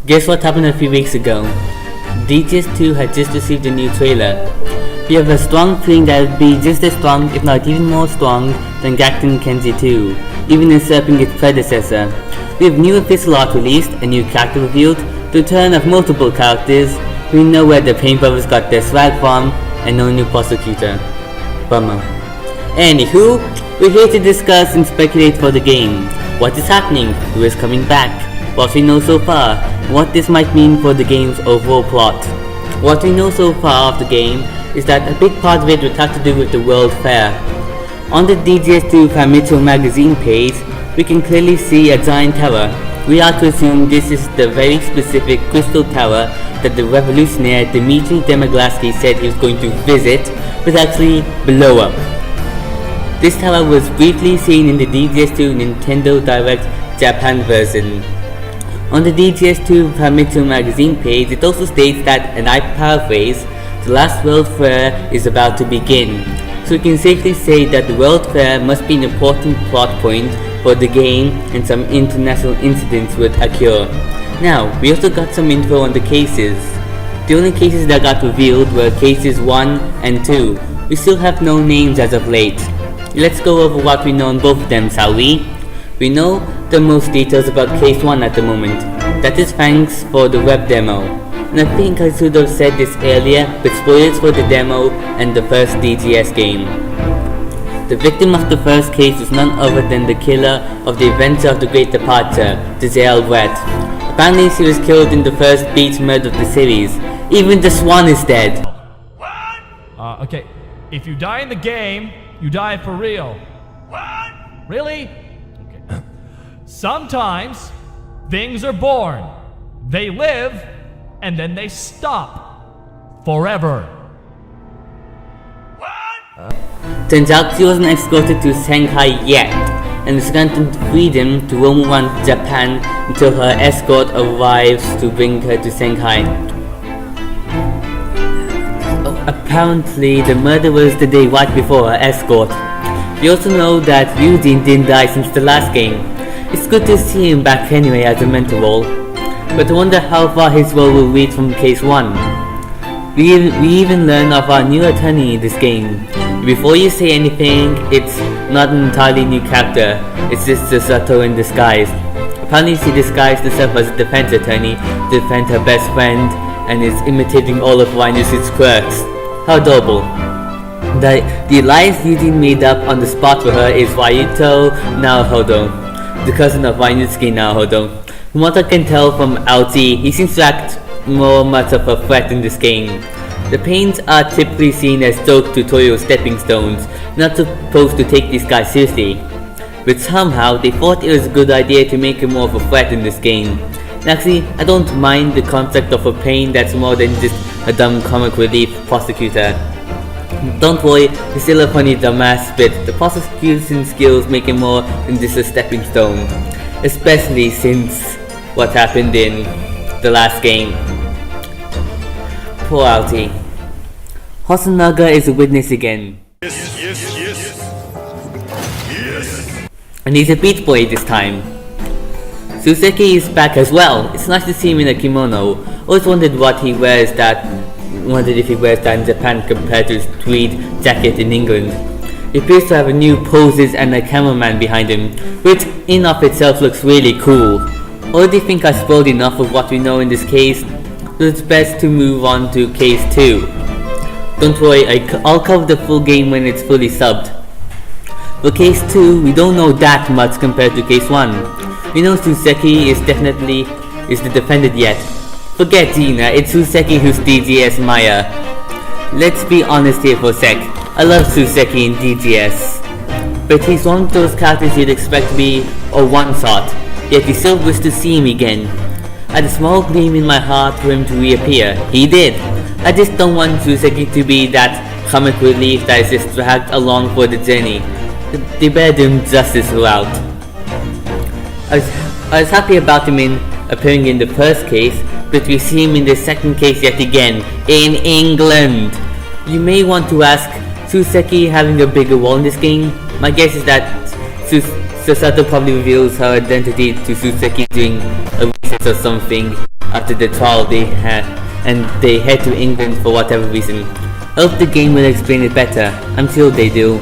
Guess what happened a few weeks ago? DGS2 had just received a new trailer. We have a strong feeling that it will be just as strong, if not even more strong, than Gyakuten Saiban 2, even usurping its predecessor. We have new official art released, a new character revealed, the return of multiple characters. We know where the Pain Brothers got their swag from, and no new prosecutor. Bummer. Anywho, we're here to discuss and speculate for the game. What is happening? Who is coming back? What we know so far? What this might mean for the game's overall plot. What we know so far of the game is that a big part of it would have to do with the World Fair. On the DGS2 Famitsu magazine page, we can clearly see a giant tower. We are to assume this is the very specific crystal tower that the revolutionary Dmitry Demoglaski said he was going to visit, but actually blow up. This tower was briefly seen in the DGS2 Nintendo Direct Japan version. On the DGS2 Famitsu magazine page, it also states that, and I paraphrase, the last World Fair is about to begin. So we can safely say that the World Fair must be an important plot point for the game, and some international incidents would occur. Now, we also got some info on the cases. The only cases that got revealed were cases 1 and 2. We still have no names as of late. Let's go over what we know on both of them, shall we? We know the most details about case 1 at the moment. That is thanks for the web demo. And I think I should have said this earlier, but spoilers for the demo and the first DGS game. The victim of the first case is none other than the killer of the Adventure of the Great Departure, Giselle Brett. Apparently she was killed in the first beach murder of the series. Even the swan is dead. What? Okay, if you die in the game, you die for real. What? Really? Okay. Sometimes things are born, they live, and then they stop. Forever. Turns out she wasn't escorted to Shanghai yet, and is granted freedom to roam around Japan until her escort arrives to bring her to Shanghai. Apparently, the murder was the day right before her escort. We also know that Eugene didn't die since the last game. It's good to see him back anyway as a mentor role, but I wonder how far his role will reach from case 1. We even learn of our new attorney in this game. Before you say anything, it's not an entirely new character, it's just Jotaro in disguise. Apparently she disguised herself as a defense attorney to defend her best friend, and is imitating all of Wainusu's quirks. How adorable. The lies Eugene made up on the spot for her is Ryuto Naohodo, the cousin of Wainusuke Naohodo. From what I can tell from LT, he seems to act more much of a threat in this game. The pains are typically seen as joke tutorial stepping stones, not supposed to take these guys seriously. But somehow they thought it was a good idea to make him more of a threat in this game. And actually, I don't mind the concept of a pain that's more than just a dumb comic relief prosecutor. Don't worry, he's still a funny dumbass, but the prosecution skills make him more than just a stepping stone. Especially since what happened in the last game. Poor Alti. Hosonaga is a witness again. Yes. And he's a beach boy this time. Josuke is back as well. It's nice to see him in a kimono. Always wondered if he wears that in Japan compared to his tweed jacket in England. He appears to have new poses and a cameraman behind him, which in of itself looks really cool. Already think I spoiled enough of what we know in this case, so it's best to move on to case 2. Don't worry, I'll cover the full game when it's fully subbed. For case 2, we don't know that much compared to case 1. We know Josuke is the defendant yet. Forget Gina, it's Josuke who's DGS Maya. Let's be honest here for a sec. I love Josuke in DGS, but he's one of those characters you'd expect to be a one-shot, yet you still wish to see him again. I had a small gleam in my heart for him to reappear. He did. I just don't want Josuke to be that comic relief that is just dragged along for the journey. They better do him justice throughout. I was happy about him appearing in the first case, but we see him in the second case yet again, in England. You may want to ask, Josuke having a bigger role in this game? My guess is that Susato probably reveals her identity to Josuke during a recess or something, after the trial they had, and they head to England for whatever reason. I hope the game will explain it better. I'm sure they do.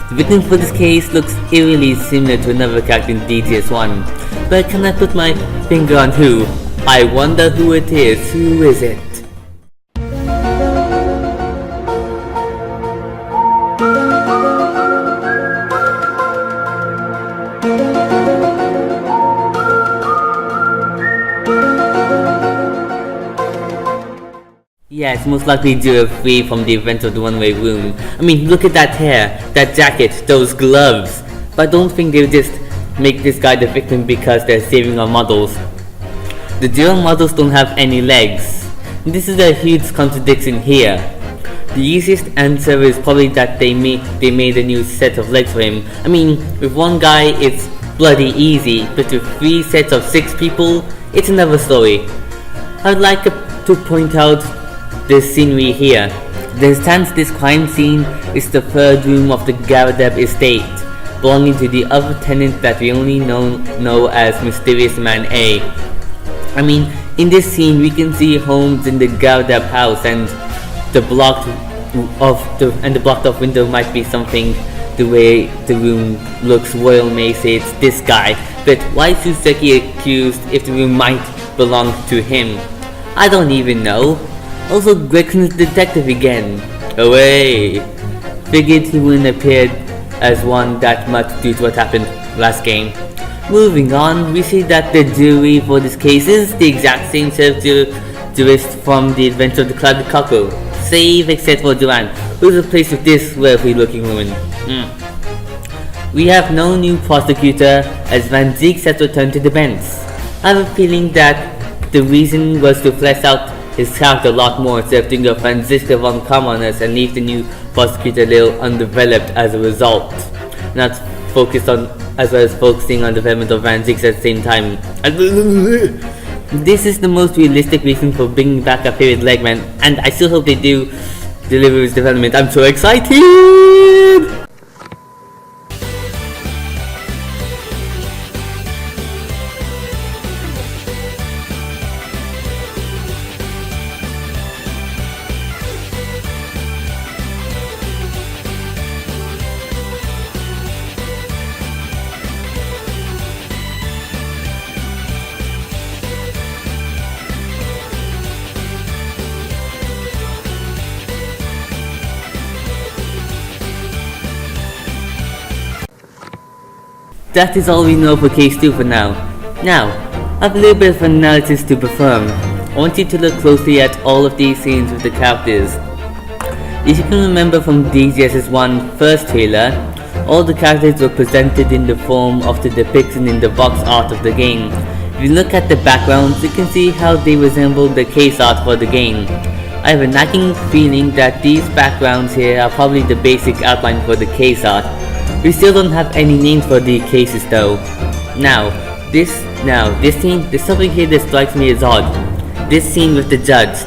The victim for this case looks eerily similar to another character in DGS1, but can I put my finger on who? I wonder who it is. Who is it? Yeah, it's most likely Zero free from the events of the one-way room. I mean, look at that hair, that jacket, those gloves. But I don't think they'll just make this guy the victim because they're saving our models. The Zero models don't have any legs. This is a huge contradiction here. The easiest answer is probably that they made a new set of legs for him. I mean, with one guy it's bloody easy, but with 3 sets of 6 people, it's another story. I'd like to point out this scenery here. There's chance this crime scene is the 3rd room of the Garadeb estate, belonging to the other tenant that we only know as Mysterious Man A. I mean, in this scene we can see homes in the Garadeb house, and the blocked off window might be something. The way the room looks, Royal may say it's this guy, but why is Josuke accused if the room might belong to him? I don't even know. Also, Gregson's detective again. Away! Figured he wouldn't appear as one that much due to what happened last game. Moving on, we see that the jury for this case is the exact same set of jurists from the Adventure of the Clouded Cockle. Save except for Duran, who's replaced with this lovely looking woman. We have no new prosecutor as Van Zieks has returned to the bench. I have a feeling that the reason was to flesh out his character a lot more instead of doing a Franziska von Commoners and leave the new prosecutor a little undeveloped as a result. Not focused on, as well as focusing on development of Van Zieks at the same time. This is the most realistic reason for bringing back a favorite legman, and I still hope they do deliver his development. I'm so excited! That is all we know for case 2 for now. Now, I have a little bit of analysis to perform. I want you to look closely at all of these scenes with the characters. If you can remember from DGS1 first trailer, all the characters were presented in the form of the depiction in the box art of the game. If you look at the backgrounds, you can see how they resemble the case art for the game. I have a nagging feeling that these backgrounds here are probably the basic outline for the case art. We still don't have any names for the cases though. This scene, there's something here that strikes me as odd. This scene with the judge.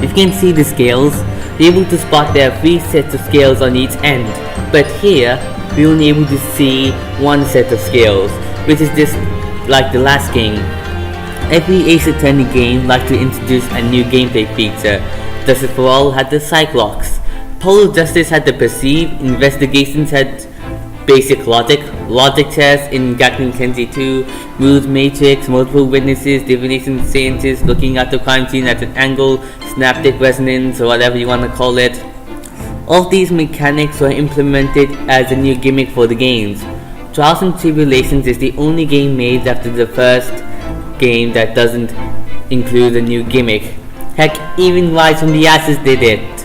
If you can see the scales, you're able to spot there are 3 sets of scales on each end. But here, we're only able to see 1 set of scales, which is just like the last game. Every Ace Attorney game likes to introduce a new gameplay feature. Justice for All had the Cyclops. Polo Justice had the Perceive. Investigations had Basic Logic Chess in Gyakuten Saiban 2, Rules Matrix, Multiple Witnesses, Divination Sciences, Looking at the crime scene at an angle, Synaptic Resonance, or whatever you want to call it. All of these mechanics were implemented as a new gimmick for the games. Trials and Tribulations is the only game made after the first game that doesn't include a new gimmick. Heck, even Rise from the Ashes did it.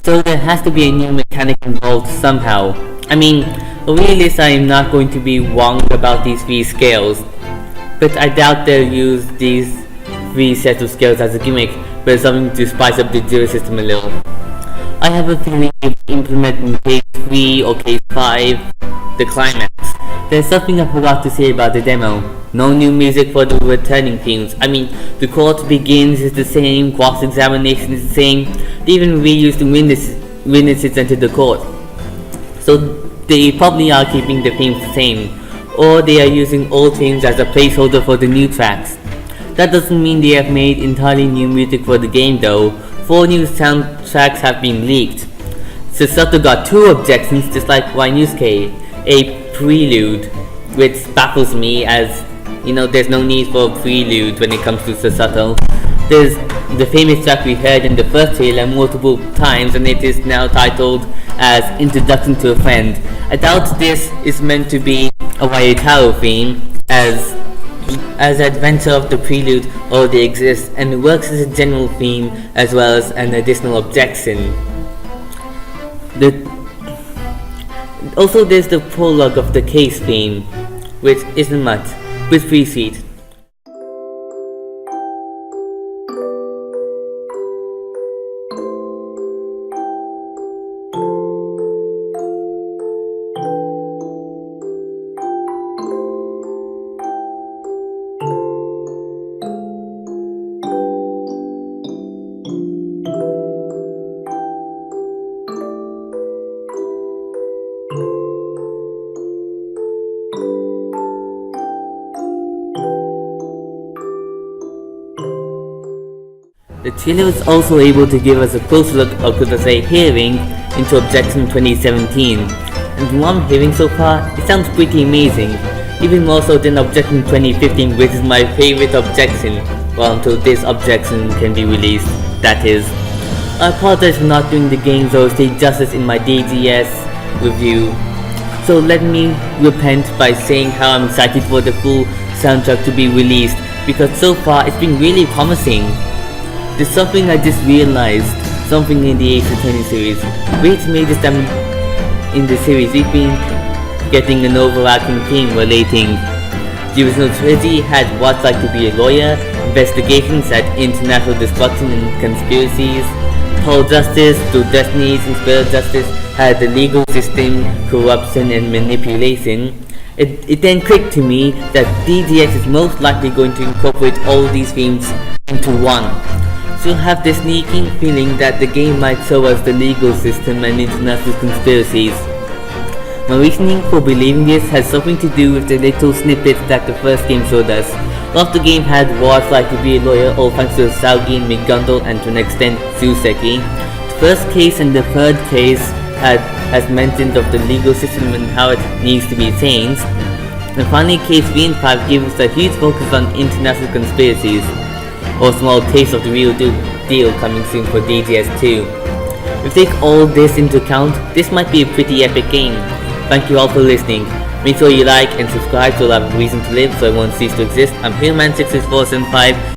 So there has to be a new mechanic involved somehow. I mean, for realist, I am not going to be wrong about these 3 scales, but I doubt they'll use these 3 sets of scales as a gimmick, but something to spice up the jury system a little. I have a feeling if implementing case 3 or case 5, the climax. There's something I forgot to say about the demo. No new music for the returning themes. I mean, the court begins is the same, cross-examination is the same, they even reused the witnesses into the court. So they probably are keeping the themes the same, or they are using old themes as a placeholder for the new tracks. That doesn't mean they have made entirely new music for the game though. 4 new soundtracks have been leaked. Susato got 2 objections just like Wainusuke, a prelude, which baffles me as, you know, there's no need for a prelude when it comes to Susato. There's the famous track we heard in the first trailer multiple times, and it is now titled as Introduction to a Friend. I doubt this is meant to be a Waiutaro theme, as adventure of the prelude already exists and works as a general theme as well as an additional objection. Also there's the prologue of the case theme, which isn't much, with 3 feet. The trailer was also able to give us a close look, or could I say hearing, into Objection 2017, and from what I'm hearing so far, it sounds pretty amazing, even more so than Objection 2015, which is my favorite objection, well until this objection can be released, that is. I apologize for not doing the game's OST justice in my DGS review, so let me repent by saying how I'm excited for the full soundtrack to be released, because so far it's been really promising. There's something I just realized, something in the Ace Attorney series. Which made this time in the series we've been getting an overarching theme relating. The original trilogy had What's Like to Be a Lawyer, investigations at international destruction and conspiracies. Paul Justice, Through Destinies and Spirit Justice had the legal system, corruption and manipulation. It then clicked to me that DGS is most likely going to incorporate all these themes into one. So I have this sneaking feeling that the game might show us the legal system and international conspiracies. My reasoning for believing this has something to do with the little snippets that the first game showed us. Whilst the game had What's Like to Be a Lawyer, all thanks to Saugi and Migundal and to an extent Suseki, the first case and the third case has mentioned of the legal system and how it needs to be changed. And finally, case 3 and 5 give us a huge focus on international conspiracies, or small taste of the real deal coming soon for DGS2. If we take all this into account, this might be a pretty epic game. Thank you all for listening. Make sure you like and subscribe so you'll have a reason to live so I won't cease to exist. I'm Hillman66475